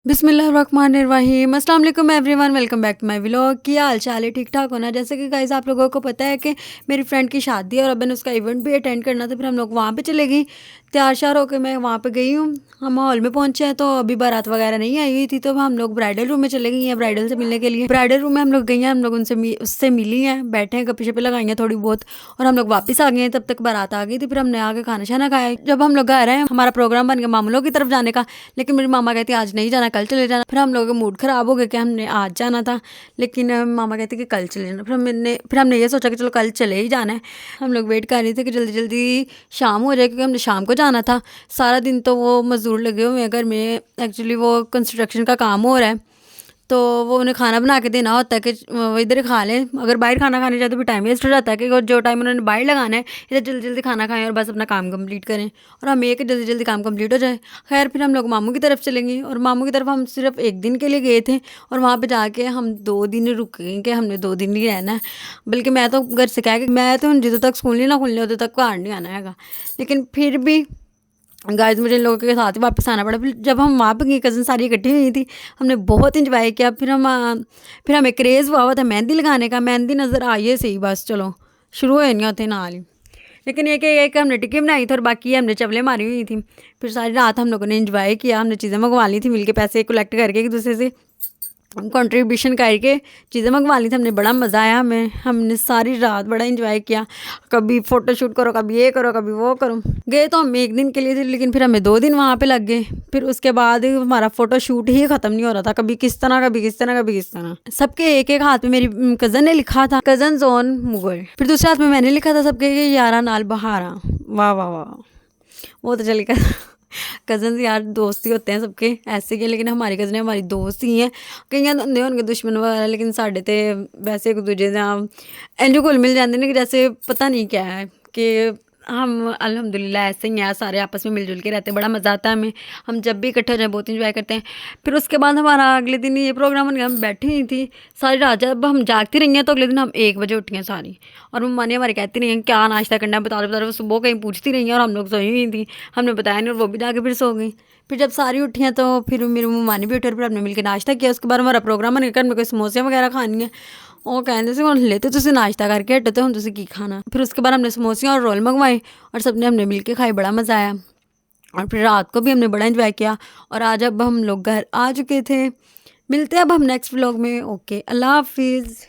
बिस्मिल्लाहिर्रहमानिर्रहीम अस्सलाम वालेकुम everyone, welcome back to my vlog. क्या हाल चाल है? ठीक ठाक होना। जैसे कि गाइस आप लोगों को पता है कि मेरी फ्रेंड की शादी है और अबन उसका इवेंट भी अटेंड करना था। फिर हम लोग वहाँ पे चले गई, तैयार श्यार होकर मैं वहाँ पे गई हूँ। हम हॉल में पहुँचे हैं तो अभी बारात वगैरह नहीं आई हुई थी, तो हम लोग ब्राइडल रूम में चले गई हैं ब्राइडल से मिलने के लिए। ब्राइडल रूम में हम लोग गई हैं, हम लोग उससे मिली हैं, बैठे हैं, गप्पे शप्पे लगाई हैं थोड़ी बहुत, और हम लोग वापस आ गए हैं। तब तक बारात आ गई थी। फिर हमने आगे खाना शाना खाया। जब हम लोग घर आए, हमारा प्रोग्राम बन गया मामलों की तरफ जाने का, लेकिन मेरी मामा कहती आज नहीं जाना, कल चले जाना। फिर हम लोगों का मूड ख़राब हो गया कि हमने आज जाना था, लेकिन मामा कहते कि कल चले जाना। फिर हमने ये सोचा कि चलो कल चले ही जाना है। हम लोग वेट कर रहे थे कि जल्दी जल्दी शाम हो जाए, क्योंकि हमने शाम को जाना था। सारा दिन तो वो मज़दूर लगे हुए हैं घर में, एक्चुअली वो कंस्ट्रक्शन का काम हो रहा है, तो वो उन्हें खाना बना के देना होता है कि वो इधर ही खा लें। अगर बाहर खाना खाने जाए तो भी टाइम वेस्ट हो जाता है, कि जो टाइम उन्होंने बाहर लगाना है इधर जल्दी जल्दी खाना खाएं और बस अपना काम कंप्लीट करें, और हम एक जल्दी जल्दी काम कंप्लीट हो जाए। खैर फिर हम लोग मामू की तरफ चलेंगे, और मामू की तरफ हम सिर्फ एक दिन के लिए गए थे, और वहाँ पर जाके हम 2 दिन रुके कि हमने 2 दिन ही रहना है। बल्कि मैं तो घर से कहा कि मैं तो जितने तक स्कूल नहीं ना खुलने उतने तक घर नहीं आना है। लेकिन फिर भी गाइस मुझे इन लोगों के साथ ही वापस आना पड़ा। फिर जब हम वहाँ पे गए, कज़न सारी इकट्ठी हुई थी, हमने बहुत इंजॉय किया। फिर हमें क्रेज़ हुआ था मेहंदी लगाने का। मेहंदी नज़र आई है सही, बस चलो शुरू हो नहीं होते ना ही। लेकिन एक हमने टिक्की बनाई थी और बाकी हमने चवलें मारी हुई थी। फिर सारी रात हम लोगों ने इंजॉय किया। हमने चीज़ें मंगवा ली थी मिल के, पैसे कलेक्ट करके एक दूसरे से कंट्रीब्यूशन करके चीज़ें मंगवा ली थी। हमने बड़ा मज़ा आया, हमने सारी रात बड़ा इंजॉय किया। कभी फ़ोटो शूट करो, कभी ये करो, कभी वो करो। गए तो हम एक दिन के लिए थे, लेकिन फिर हमें 2 दिन वहाँ पे लग गए। फिर उसके बाद हमारा फ़ोटो शूट ही ख़त्म नहीं हो रहा था, कभी किस तरह, कभी किस तरह, कभी किस तरह। सबके एक एक हाथ में मेरी कज़न ने लिखा था, कज़न जोन मुगल। फिर दूसरे हाथ में मैंने लिखा था सबके यारा नाल बहारा। वाह वाह वाह, वो तो चल कर कज़न यार दोस्त ही होते हैं सबके ऐसे के, लेकिन हमारी कज़न हमारी दोस्त ही हैं। कई होंगे उनके दुश्मन वगैरह, लेकिन साढ़े तो वैसे एक दूजे से इंज घुल मिल जाते हैं कि जैसे पता नहीं क्या है, कि हम अल्हम्दुलिल्लाह ऐसे ही हैं, सारे आपस में मिलजुल के रहते हैं, बड़ा मज़ा आता है हमें। हम जब भी इकट्ठे हो जाए बहुत इंजॉय करते हैं। फिर उसके बाद हमारा अगले दिन ये प्रोग्राम बन गया। हम बैठी हुई थी सारी रात, जब हम जागती रही हैं तो अगले दिन हम 1 बजे उठी हैं सारी, और मम्मा ने हमारे कहती रही हैं क्या नाश्ता करना है, बता दो। वो सुबह कहीं पूछती रही हैं और हम लोग सोई हुई थी, हमने बताया नहीं, और वो भी जाके फिर सो गई। फिर जब सारी उठी हैं तो फिर मेरी मम्मा ने भी उठी और फिर हमने मिलकर नाश्ता किया। उसके बाद हमारा प्रोग्राम बन गया, में कोई समोसे वगैरह खानी है। ਉਹ ਕਹਿੰਦੇ ਸੀ ਹੁਣ ले तो तुसी नाश्ता करके हटो, तो हम तुसी की खाना। फिर उसके बाद हमने समोसे और रोल मंगवाए और सबने हमने मिल के खाए, बड़ा मज़ा आया। और फिर रात को भी हमने बड़ा इंजॉय किया, और आज अब हम लोग घर आ चुके थे। मिलते हैं अब हम नेक्स्ट व्लॉग में। ओके, अल्लाह हाफिज़।